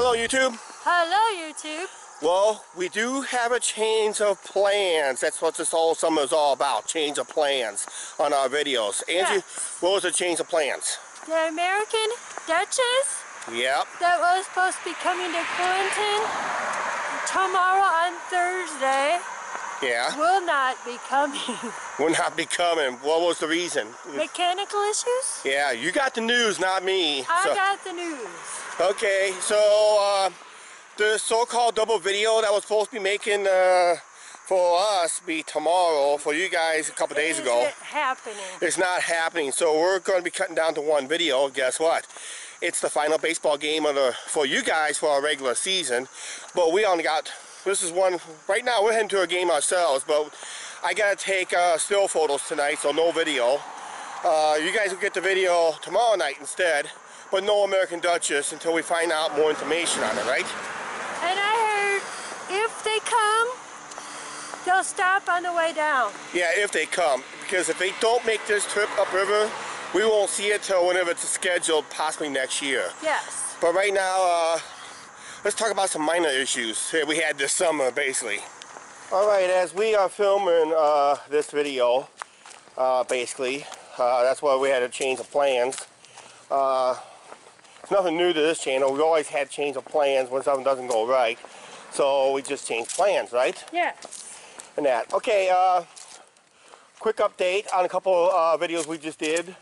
Hello, YouTube. Hello, YouTube. Well, we do have a change of plans. That's what this whole summer is all about, change of plans on our videos. Angie, Yes. what was the change of plans? The American Duchess Yep. that was supposed to be coming to Clinton tomorrow on Thursday Yeah. will not be coming. Will not be coming. What was the reason? Mechanical issues? Yeah, you got the news, not me. I got the news. Okay, so the so-called double video that was supposed to be making for us be tomorrow, for you guys a couple days ago. Is it happening? It's not happening, so we're going to be cutting down to one video. Guess what? It's the final baseball game for you guys for our regular season, but we only got, this is one, right now we're heading to a game ourselves, but I got to take still photos tonight, so no video. You guys will get the video tomorrow night instead, but no American Duchess until we find out more information on it, right? And I heard if they come, they'll stop on the way down. Yeah, if they come, because if they don't make this trip upriver, we won't see it till whenever it's scheduled, possibly next year. Yes. But right now, let's talk about some minor issues that we had this summer, basically. Alright, as we are filming this video, basically, that's why we had to change the plans. It's nothing new to this channel. We always had change of plans when something doesn't go right. So we just change plans, right? Yes. And that. Okay, quick update on a couple videos we just did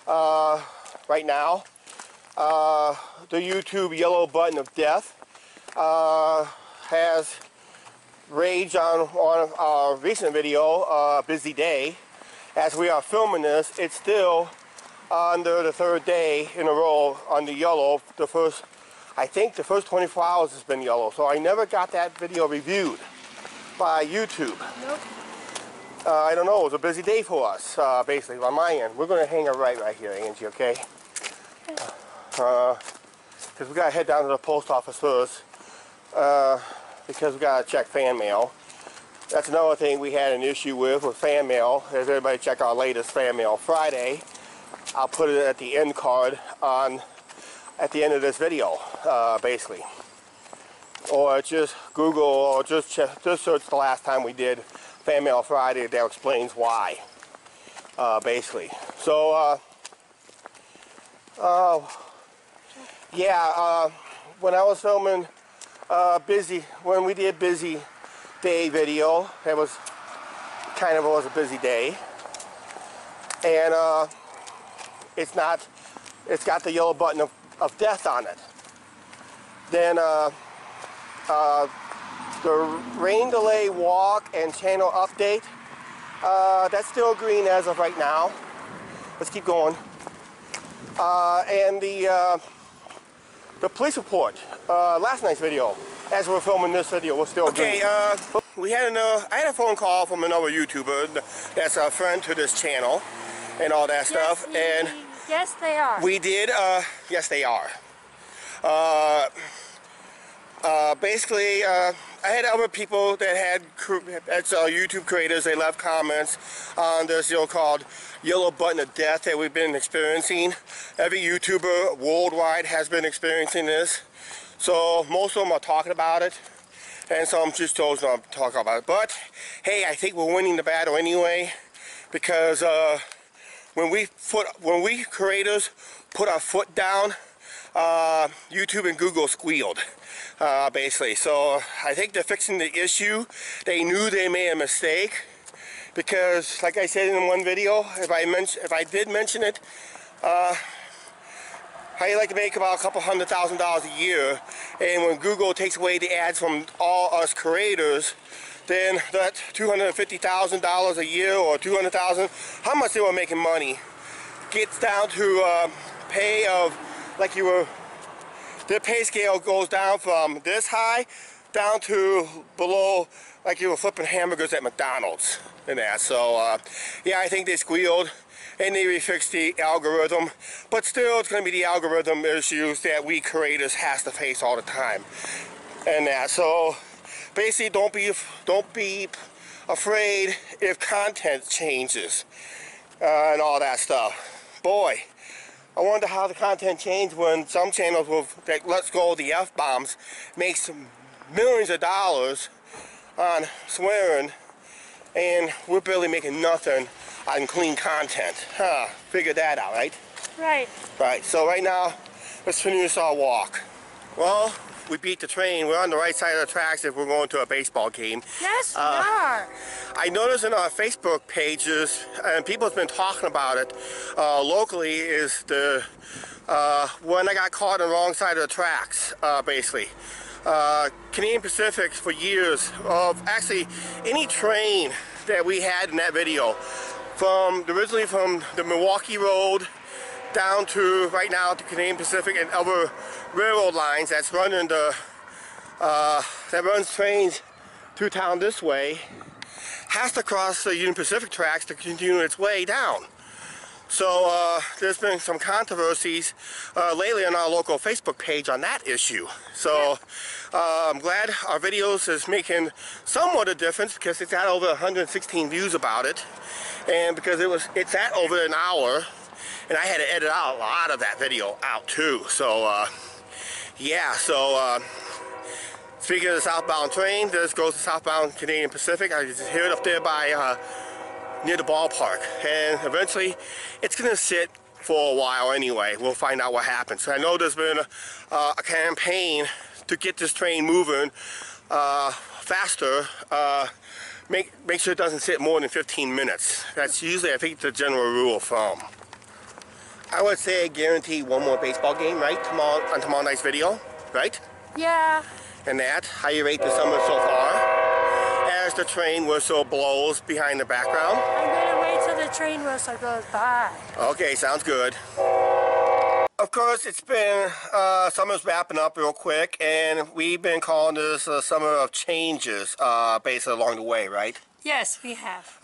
right now. The YouTube yellow button of death has raged on our recent video, Busy Day. As we are filming this, it's still under the third day in a row on the yellow. I think the first 24 hours has been yellow, so I never got that video reviewed by YouTube. Nope. I don't know, it was a busy day for us, basically, on my end. We're going to hang it right here, Angie, okay? Because we got to head down to the post office first, because we got to check fan mail. That's another thing we had an issue with fan mail. As everybody check our latest fan mail Friday. I'll put it at the end card at the end of this video, basically. Or just Google, or just search the last time we did Fan Mail Friday. That explains why, basically. So, yeah, when I was filming when we did Busy Day video, it was kind of was a busy day. And it's got the yellow button of death on it. Then the rain delay walk and channel update, that's still green as of right now. Let's keep going. And the police report, last night's video, as we're filming this video, was still green. Okay, I had a phone call from another YouTuber that's a friend to this channel and all that stuff. And yes, they are. we did, yes, they are. Basically, I had other people that had that's YouTube creators. They left comments on this so-called yellow button of death that we've been experiencing. Every YouTuber worldwide has been experiencing this. So most of them are talking about it, and some just chose not to talk about it. But hey, I think we're winning the battle anyway, because when we creators put our foot down, YouTube and Google squealed, basically. So I think they're fixing the issue. They knew they made a mistake, because like I said in one video, if I did mention it, I like to make about a couple $100,000 a year, and when Google takes away the ads from all us creators, then that $250,000 a year or $200,000, how much they were making money, gets down to pay of, like you were, their pay scale goes down from this high down to below, like you were flipping hamburgers at McDonald's and that. So yeah, I think they squealed and they refixed the algorithm, but still it's going to be the algorithm issues that we creators has to face all the time and that. So basically, don't be afraid if content changes and all that stuff. Boy, I wonder how the content changed when some channels that lets go of the F-bombs makes millions of dollars on swearing, and we're barely making nothing on clean content. Figure that out, right? Right. Right, so right now, let's finish our walk. Well, we beat the train. We're on the right side of the tracks if we're going to a baseball game. Yes, we are. I noticed in our Facebook pages, and people have been talking about it locally, is the when I got caught on the wrong side of the tracks, basically. Canadian Pacific for years, actually any train that we had in that video, originally from the Milwaukee Road down to right now to Canadian Pacific and other railroad lines that's running that runs trains through town this way, has to cross the Union Pacific tracks to continue its way down. So there's been some controversies lately on our local Facebook page on that issue. So I'm glad our videos is making somewhat a difference, because it's got over 116 views about it, and because it's at over an hour, and I had to edit out a lot of that video out too. So yeah, so speaking of the southbound train, this goes to southbound Canadian Pacific. I just hear it up there by near the ballpark, and eventually it's gonna sit for a while anyway. We'll find out what happens. I know there's been a campaign to get this train moving faster. Make sure it doesn't sit more than 15 minutes. That's usually, I think, the general rule of thumb. I would say I guarantee one more baseball game, right? On tomorrow night's video, right? Yeah. And that, how you rate the summer so far? As the train whistle blows behind the background. I'm gonna wait till the train whistle goes by. Okay, sounds good. Of course, it's been, summer's wrapping up real quick, and we've been calling this a summer of changes, basically along the way, right? Yes, we have.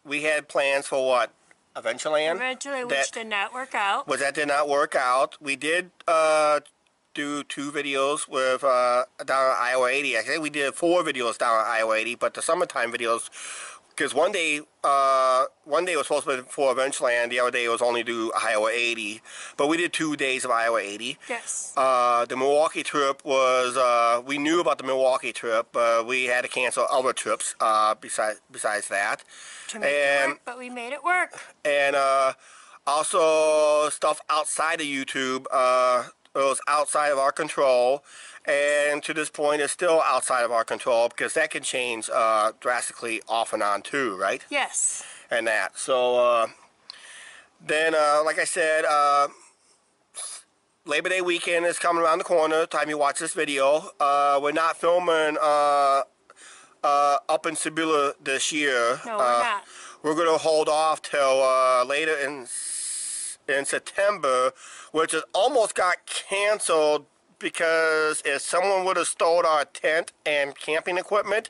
We had plans for what? Adventureland? Eventually, which did not work out. That did not work out. We did do 2 videos with down on Iowa 80. I think we did 4 videos down on Iowa 80, but the summertime videos, because one day was supposed to be for Adventureland, the other day was only do Iowa 80, but we did 2 days of Iowa 80. Yes. The Milwaukee trip was, we knew about the Milwaukee trip, but we had to cancel other trips besides that. To make it work, but we made it work. And also stuff outside of YouTube, it was outside of our control, and to this point it's still outside of our control, because that can change drastically off and on too, right? Yes. And that. So then, like I said, Labor Day weekend is coming around the corner, time you watch this video. We're not filming up in Sibylla this year. No, we're not. We're going to hold off till later in September, which has almost got canceled, because if someone would have stolen our tent and camping equipment,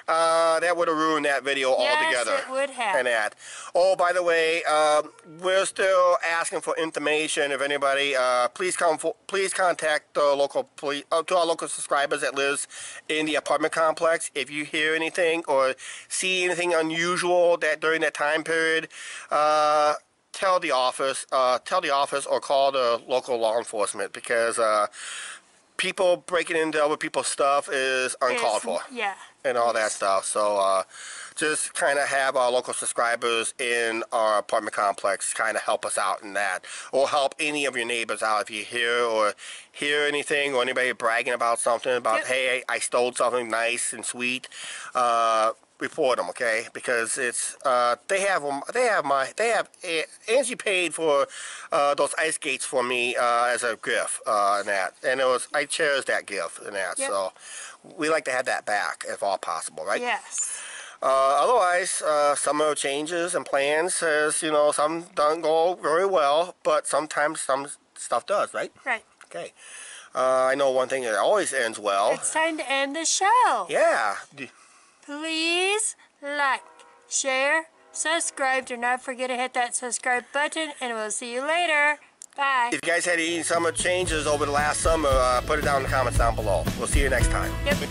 that would have ruined that video altogether. Yes, it would have. And that. Oh, by the way, we're still asking for information. If anybody, please contact the local police, to our local subscribers that lives in the apartment complex. If you hear anything or see anything unusual that during that time period, tell the office or call the local law enforcement, because people breaking into other people's stuff is uncalled for. Yeah. And all that stuff. So just kind of have our local subscribers in our apartment complex kind of help us out in that, or help any of your neighbors out if you hear anything, or anybody bragging about something about, hey, I stole something nice and sweet. Report them, okay? Because it's Angie paid for those ice skates for me as a gift, and that, and I cherish that gift and that. Yep. So we like to have that back if all possible, right? Yes. Otherwise, summer changes and plans, says, you know, some don't go very well, but sometimes some stuff does, right? Right. Okay. I know one thing that always ends well. It's time to end the show. Yeah. Please like, share, subscribe. Do not forget to hit that subscribe button, and we'll see you later. Bye. If you guys had any summer changes over the last summer, put it down in the comments down below. We'll see you next time. Yep.